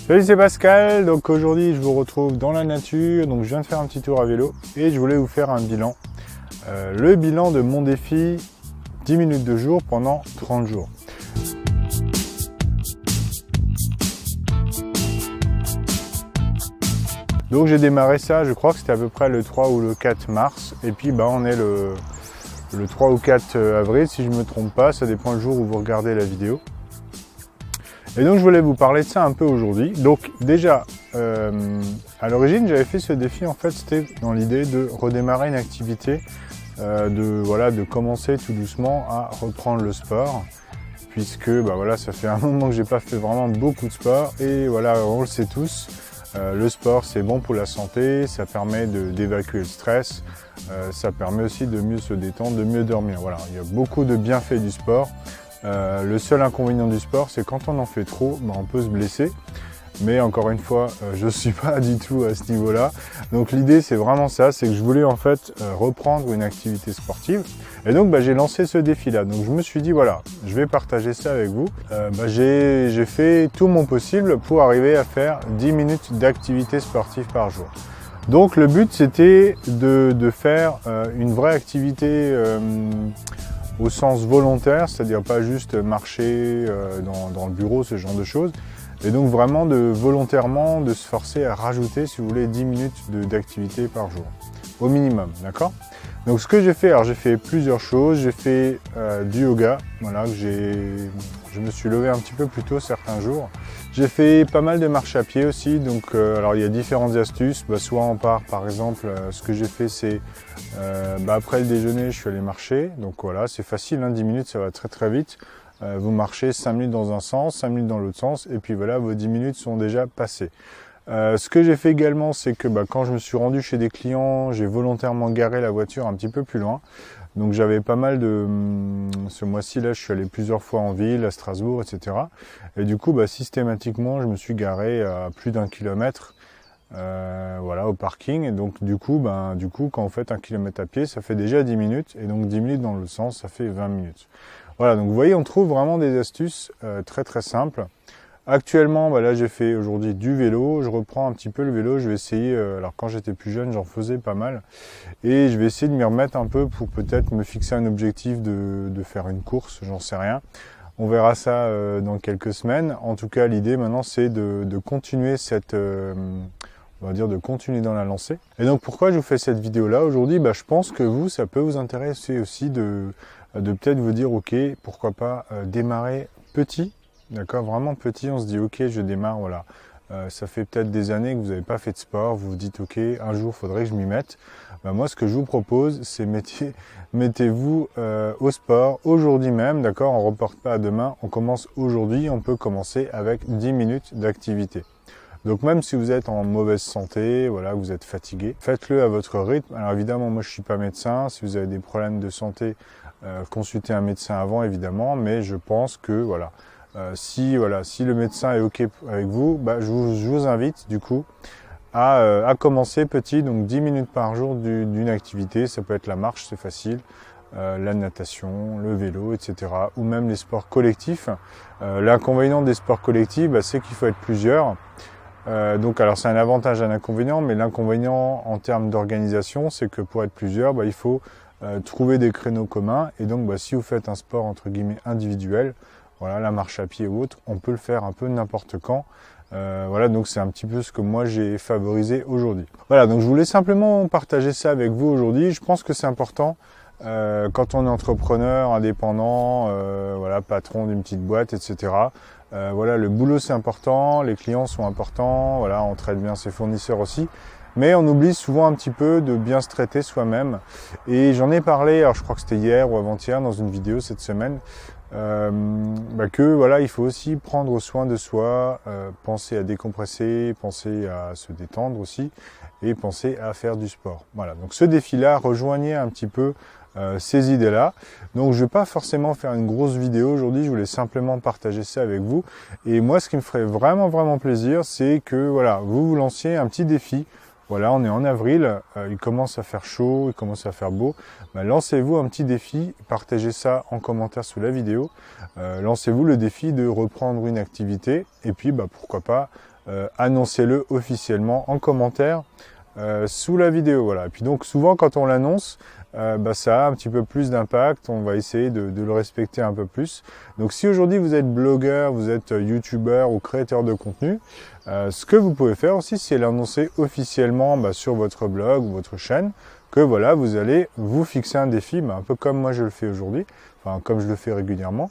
Salut, c'est Pascal. Donc aujourd'hui je vous retrouve dans la nature. Donc je viens de faire un petit tour à vélo et je voulais vous faire un bilan. Le bilan de mon défi 10 minutes de jour pendant 30 jours. Donc j'ai démarré ça, je crois que c'était à peu près le 3 ou le 4 mars. Et puis on est le 3 ou 4 avril si je ne me trompe pas, ça dépend le jour où vous regardez la vidéo. Et donc je voulais vous parler de ça un peu aujourd'hui. Donc déjà, à l'origine j'avais fait ce défi, en fait c'était dans l'idée de redémarrer une activité, de commencer tout doucement à reprendre le sport. Puisque ça fait un moment que j'ai pas fait vraiment beaucoup de sport et voilà, on le sait tous, le sport c'est bon pour la santé, ça permet d'évacuer le stress, ça permet aussi de mieux se détendre, de mieux dormir. Voilà, il y a beaucoup de bienfaits du sport. Le seul inconvénient du sport, c'est quand on en fait trop, on peut se blesser. Mais encore une fois, je ne suis pas du tout à ce niveau-là. Donc l'idée, c'est vraiment ça, c'est que je voulais en fait reprendre une activité sportive. Et donc j'ai lancé ce défi-là. Donc je me suis dit, voilà, je vais partager ça avec vous. J'ai fait tout mon possible pour arriver à faire 10 minutes d'activité sportive par jour. Donc le but, c'était de faire une vraie activité au sens volontaire, c'est-à-dire pas juste marcher dans le bureau, ce genre de choses. Et donc vraiment volontairement de se forcer à rajouter, si vous voulez, 10 minutes d'activité par jour, au minimum, d'accord? Donc ce que j'ai fait, alors j'ai fait plusieurs choses, j'ai fait du yoga, voilà, je me suis levé un petit peu plus tôt certains jours. J'ai fait pas mal de marche à pied aussi, donc alors il y a différentes astuces, soit on part par exemple, ce que j'ai fait c'est, après le déjeuner je suis allé marcher, donc voilà, c'est facile, 10 minutes ça va très très vite. Vous marchez 5 minutes dans un sens, 5 minutes dans l'autre sens, et puis voilà, vos 10 minutes sont déjà passées. Ce que j'ai fait également, c'est que quand je me suis rendu chez des clients, j'ai volontairement garé la voiture un petit peu plus loin. Donc j'avais pas mal de... Ce mois-ci, là, je suis allé plusieurs fois en ville, à Strasbourg, etc. Et du coup, systématiquement, je me suis garé à plus d'1 kilomètre au parking. Et donc du coup, quand vous faites 1 kilomètre à pied, ça fait déjà 10 minutes. Et donc 10 minutes dans l'autre sens, ça fait 20 minutes. Voilà, donc vous voyez, on trouve vraiment des astuces très très simples. Actuellement, là j'ai fait aujourd'hui du vélo, je reprends un petit peu le vélo, je vais essayer, alors quand j'étais plus jeune j'en faisais pas mal, et je vais essayer de m'y remettre un peu pour peut-être me fixer un objectif de faire une course, j'en sais rien. On verra ça dans quelques semaines. En tout cas, l'idée maintenant c'est de continuer cette... de continuer dans la lancée. Et donc pourquoi je vous fais cette vidéo là aujourd'hui? Je pense que ça peut vous intéresser aussi de peut-être vous dire ok, pourquoi pas démarrer petit, d'accord, vraiment petit. On se dit ok, je démarre, voilà, ça fait peut-être des années que vous n'avez pas fait de sport, vous vous dites ok, un jour il faudrait que je m'y mette. Moi ce que je vous propose c'est mettez-vous au sport aujourd'hui même, d'accord, on ne reporte pas à demain, on commence aujourd'hui, on peut commencer avec 10 minutes d'activité. Donc même si vous êtes en mauvaise santé, voilà, vous êtes fatigué, faites-le à votre rythme. Alors évidemment, moi je suis pas médecin, si vous avez des problèmes de santé, consultez un médecin avant évidemment, mais je pense que si le médecin est ok avec vous, je vous invite du coup à commencer petit, donc 10 minutes par jour d'une activité. Ça peut être la marche, c'est facile, la natation, le vélo, etc. ou même les sports collectifs. L'inconvénient des sports collectifs, c'est qu'il faut être plusieurs. Alors c'est un avantage et un inconvénient, mais l'inconvénient en termes d'organisation, c'est que pour être plusieurs, il faut trouver des créneaux communs. Et donc si vous faites un sport entre guillemets individuel, voilà, la marche à pied ou autre, on peut le faire un peu n'importe quand. Donc c'est un petit peu ce que moi j'ai favorisé aujourd'hui. Voilà, donc je voulais simplement partager ça avec vous aujourd'hui. Je pense que c'est important quand on est entrepreneur, indépendant, patron d'une petite boîte, etc. Le boulot c'est important, les clients sont importants, voilà, on traite bien ses fournisseurs aussi, mais on oublie souvent un petit peu de bien se traiter soi-même. Et j'en ai parlé, alors je crois que c'était hier ou avant-hier dans une vidéo cette semaine, il faut aussi prendre soin de soi, penser à décompresser, penser à se détendre aussi, et penser à faire du sport. Voilà, donc ce défi-là, rejoignez un petit peu ces idées-là. Donc je ne vais pas forcément faire une grosse vidéo aujourd'hui, je voulais simplement partager ça avec vous. Et moi, ce qui me ferait vraiment plaisir, c'est que vous lanciez un petit défi. Voilà, on est en avril, il commence à faire chaud, il commence à faire beau. Lancez-vous un petit défi, partagez ça en commentaire sous la vidéo. Lancez-vous le défi de reprendre une activité et puis pourquoi pas annoncez-le officiellement en commentaire sous la vidéo. Voilà. Et puis donc souvent quand on l'annonce, ça a un petit peu plus d'impact, on va essayer de le respecter un peu plus. Donc si aujourd'hui vous êtes blogueur, vous êtes youtubeur ou créateur de contenu, ce que vous pouvez faire aussi, c'est l'annoncer officiellement sur votre blog ou votre chaîne, que voilà, vous allez vous fixer un défi, un peu comme moi je le fais aujourd'hui, enfin comme je le fais régulièrement.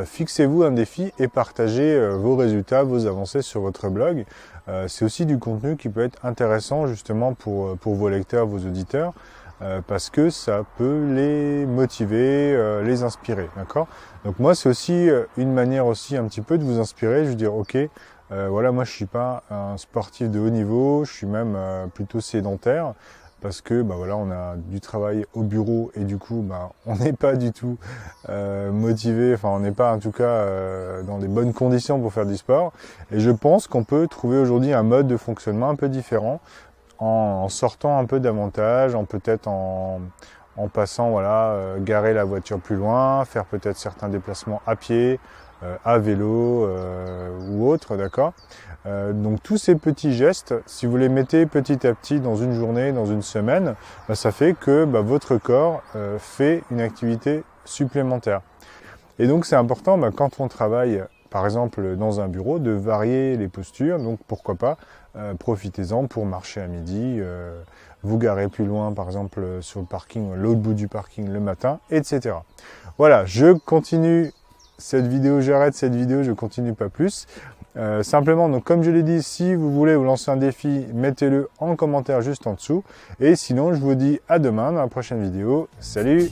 Fixez-vous un défi et partagez vos résultats, vos avancées sur votre blog. C'est aussi du contenu qui peut être intéressant justement pour vos lecteurs, vos auditeurs, parce que ça peut les motiver, les inspirer, d'accord? Donc moi c'est aussi une manière aussi un petit peu de vous inspirer, je veux dire ok, voilà, moi je suis pas un sportif de haut niveau, je suis même plutôt sédentaire, parce que voilà, on a du travail au bureau et du coup on n'est pas du tout motivé, enfin on n'est pas en tout cas dans les bonnes conditions pour faire du sport. Et je pense qu'on peut trouver aujourd'hui un mode de fonctionnement un peu différent en sortant un peu davantage, peut-être en passant, voilà, garer la voiture plus loin, faire peut-être certains déplacements à pied, à vélo ou autre, d'accord? Donc tous ces petits gestes, si vous les mettez petit à petit dans une journée, dans une semaine, ça fait que votre corps fait une activité supplémentaire. Et donc c'est important quand on travaille par exemple dans un bureau de varier les postures, donc pourquoi pas profitez-en pour marcher à midi, vous garer plus loin par exemple sur le parking, l'autre bout du parking le matin, etc. Voilà, je continue cette vidéo, j'arrête cette vidéo, je continue pas plus. Simplement, donc comme je l'ai dit, si vous voulez vous lancer un défi, mettez-le en commentaire juste en dessous. Et sinon, je vous dis à demain dans la prochaine vidéo. Salut!